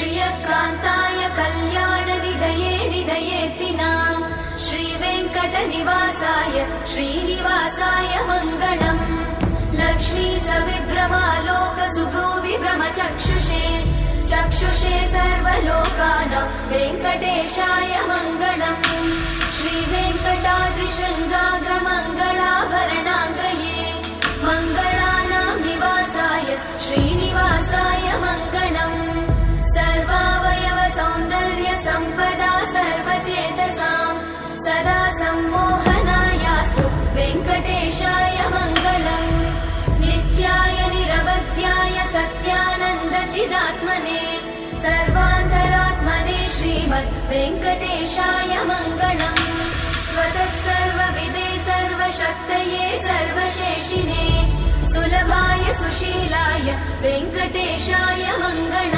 श्रियकान्ताय कल्याणनिधये निधयेतिनाम् श्रीवेङ्कटनिवासाय श्रीनिवासाय मङ्गलम् लक्ष्मी सविभ्रमालोकसुभ्रूविभ्रमचक्षुषे चक्षुषे सर्वलोकानां वेङ्कटेशाय मङ्गलम् श्रीवेङ्कटाद्रिशृङ्गाग्रमङ्गलाभरणाङ्गये मङ्गलानां निवासाय श्रीनिवासाय मङ्गलम् सर्वावयव सौन्दर्य सम्पदा सर्वचेतसां सदा सम्मोहनायास्तु वेङ्कटेशाय मङ्गलम् नित्याय निरवध्याय सत्यानन्दचिदात्मने सर्वान्तरात्मने श्रीमद् वेङ्कटेशाय मङ्गलम् स्वतः सर्वविदे सर्वशक्तये सर्वशेषिने सुलभाय सुशीलाय वेङ्कटेशाय मङ्गलम्।